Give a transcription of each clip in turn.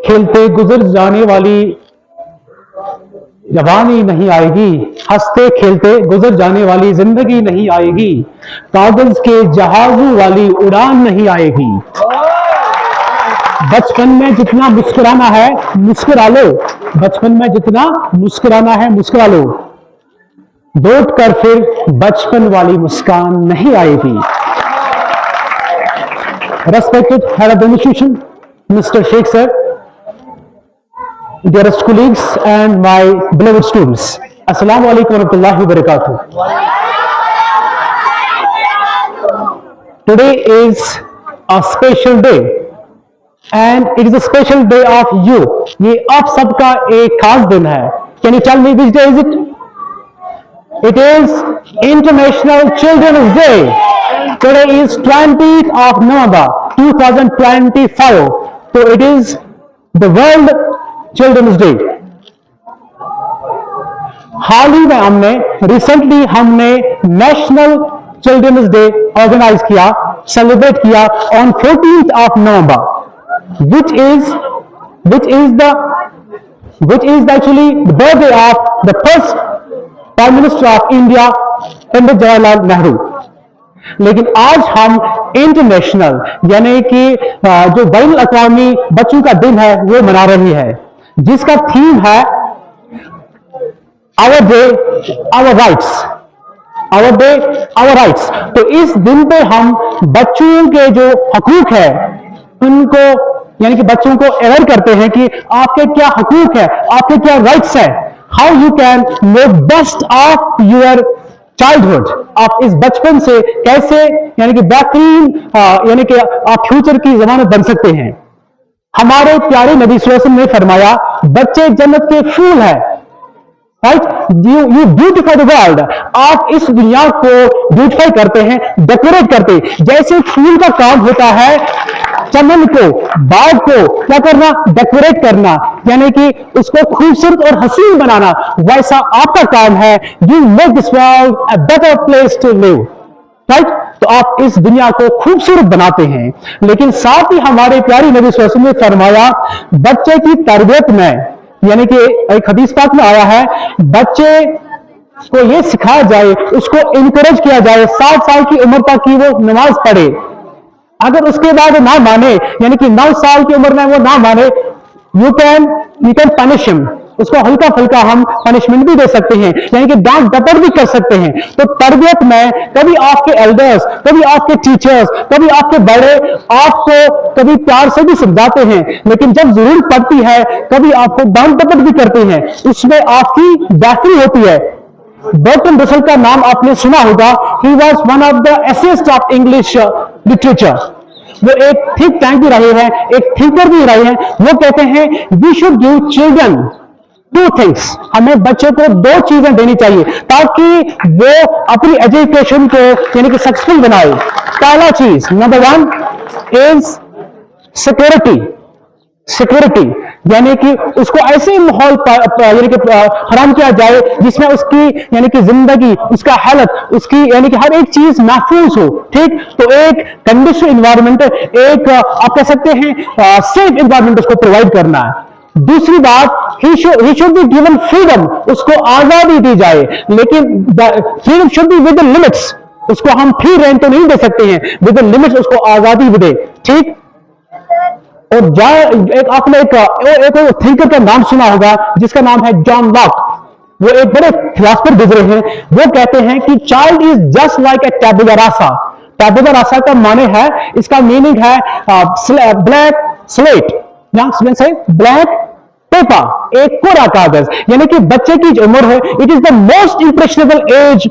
खेलते गुजर जाने वाली जवानी नहीं आएगी, हंसते खेलते गुजर जाने वाली जिंदगी नहीं आएगी, कागज के जहाजों वाली उड़ान नहीं आएगी। बचपन में जितना मुस्कुराना है मुस्कुरा लो, बचपन में जितना मुस्कुराना है मुस्कुरा लो, लौट कर फिर बचपन वाली मुस्कान नहीं आएगी। Respected head of the institution, Mr. Sheikh sir, dearest colleagues and my beloved students, Assalamu alaikum wa rahmatullahi wa barakatuh. Today is a special day and it is a special day of you. ये आप सबका एक खास दिन है. Can you tell me which day is it? It is International Children's Day. Today is 20th of November 2025. So it is the World Children's Day. हाल ही में हमने recently national children's day organise किया, सेलिब्रेट किया on 14th of November, which is actually the birthday of the first Prime Minister of India, Pandit Jawaharlal Nehru. लेकिन आज हम international यानी कि जो बैनुल अक़वामी बच्चों का दिन है वो मना रही है, जिसका थीम है our day our rights, our day our rights. तो इस दिन पे हम बच्चों के जो हकूक है उनको यानी कि बच्चों को अवेयर करते हैं कि आपके क्या हकूक है, आपके क्या राइट्स है, how you can make best of your childhood. आप इस बचपन से कैसे यानी कि बेहतरीन यानी कि आप फ्यूचर की जमानत बन सकते हैं। हमारे प्यारे नबी सल्लल्लाहु अलैहि वसल्लम ने फरमाया बच्चे जन्नत के फूल है, right, you beautify the world. आप इस दुनिया को ब्यूटिफाई करते हैं, डेकोरेट करते हैं। जैसे फूल का काम होता है चमन को, बाग को क्या करना, डेकोरेट करना, यानी कि उसको खूबसूरत और हसीन बनाना, वैसा आपका काम है you make this world a better place to live, right. तो आप इस दुनिया को खूबसूरत बनाते हैं। लेकिन साथ ही हमारे प्यारी नबी सल्लल्लाहु अलैहि वसल्लम ने फरमाया बच्चे की तरबियत में, यानी कि एक हदीस पाक में आया है बच्चे को यह सिखाया जाए, उसको इनकरेज किया जाए 7 साल की उम्र तक कि वो नमाज पढ़े। अगर उसके बाद ना माने यानी कि 9 साल की उम्र में वो ना माने, यू कैन पनिश हिम, उसको हल्का फुल्का हम पनिशमेंट भी दे सकते हैं, यानी कि डांट डपट भी कर सकते हैं। तो तरबियत में कभी आपके एल्डर्स, कभी आपके टीचर्स, कभी आपके बड़े आपको कभी प्यार से भी समझाते हैं, लेकिन जब जरूरत पड़ती है कभी आपको डांट डपट भी करते हैं, उसमें आपकी बेहतरी होती है। बर्टन रसल का नाम आपने सुना होगा, he was one of the essayist of English literature. वो एक थिंक टैंक भी रहे हैं, एक थिंकर भी रहे हैं। वो कहते हैं we should give children 2 things, हमें बच्चों को 2 चीजें देनी चाहिए ताकि वो अपनी एजुकेशन को यानी कि सक्सेसफुल बनाए। पहला चीज नंबर 1 इज सिक्योरिटी, सिक्योरिटी यानी कि उसको ऐसे माहौल यानी कि फराहम किया जाए जिसमें उसकी यानी कि जिंदगी, उसका हालत, उसकी यानी कि हर एक चीज महफूज हो, ठीक। तो एक कंडीशन इन्वायरमेंट, एक आप कह सकते हैं सेफ इन्वायरमेंट उसको प्रोवाइड करना है। दूसरी बात he should be given freedom, उसको आजादी दी जाए, लेकिन freedom should be with in limits, उसको हम फ्री रेंज तो नहीं दे सकते हैं, विद इन लिमिट्स उसको आजादी भी दे, ठीक। और एक आपने एक थिंकर का नाम सुना होगा जिसका नाम है जॉन लॉक। वो एक बड़े फिलोसफर गुजरे हैं। वो कहते हैं कि child is just like a tabula rasa. Tabula rasa का माने है, इसका मीनिंग है ब्लैक स्लेट, ब्लैक पेपर, एक कोरा कागज। यानी कि बच्चे की जो उम्र है it is the most impressionable age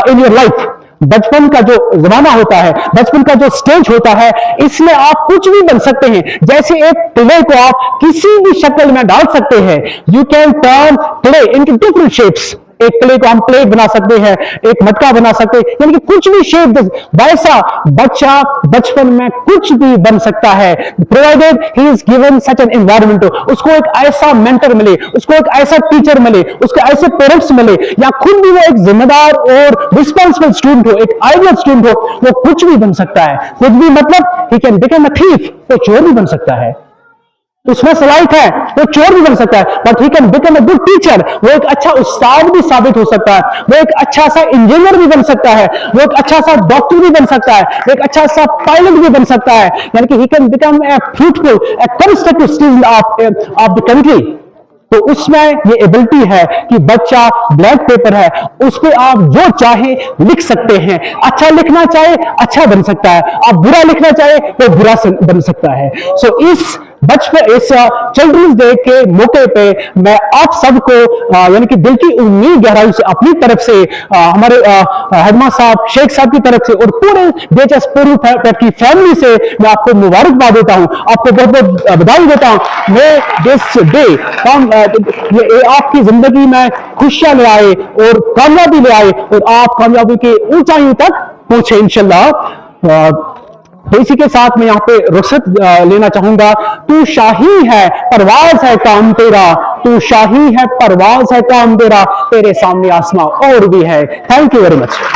in your life. बचपन का जो जमाना होता है, बचपन का जो स्टेज होता है, इसमें आप कुछ भी बन सकते हैं। जैसे एक क्ले को आप किसी भी शक्ल में डाल सकते हैं, you can turn clay into different shapes. एक क्ले को हम प्लेट बना सकते हैं, एक मटका बना सकते हैं, यानी कि कुछ भी शेप, वैसा बच्चा बचपन में कुछ भी बन सकता है, provided he is given such an environment. उसको एक ऐसा मेंटर मिले, उसको एक ऐसा टीचर मिले, उसको ऐसे पेरेंट्स मिले, या खुद भी वो एक जिम्मेदार और रिस्पॉन्सिबल स्टूडेंट हो, एक आइडियल स्टूडेंट हो, वो कुछ भी बन सकता है। कुछ भी मतलब he can become a thief, वो चोर भी बन सकता है। उसमें सलाहियत है, वो चोर भी बन सकता है, but he can become a good teacher. वो एक अच्छा उस्ताद भी साबित हो सकता है, वो एक अच्छा सा इंजीनियर भी बन सकता है, वो एक अच्छा सा डॉक्टर भी बन सकता है, वो एक अच्छा सा पायलट भी बन सकता है। यानी कि he can become a fruitful, A constructive citizen of the country. तो उसमें ये एबिलिटी है कि बच्चा ब्लैक पेपर है, उस पर आप जो चाहे लिख सकते हैं। अच्छा लिखना चाहे अच्छा बन सकता है, आप बुरा लिखना चाहे तो बुरा बन सकता है। सो इस बचपन, इस चिल्ड्रंस डे के मौके पे मैं आप सबको यानी कि दिल की उम्मीद गहराई से अपनी तरफ से, हमारे हेडमा साहब, शेख साहब की तरफ से और पूरे DHS की फैमिली से मैं आपको मुबारकबाद देता हूं, आपको बहुत बहुत बधाई देता हूं। मैं दिस डे ये आपकी जिंदगी में खुशियां ले आए और कामयाबी ले आए और आप कामयाबी के ऊंचाइयों तक पहुंचे इंशाल्लाह। तो इसी के साथ मैं यहाँ पे रुखसत लेना चाहूंगा। तू शाही है परवाज है काम तेरा, तू शाही है परवाज है काम तेरा, तेरे सामने आसमां और भी है। Thank you very much.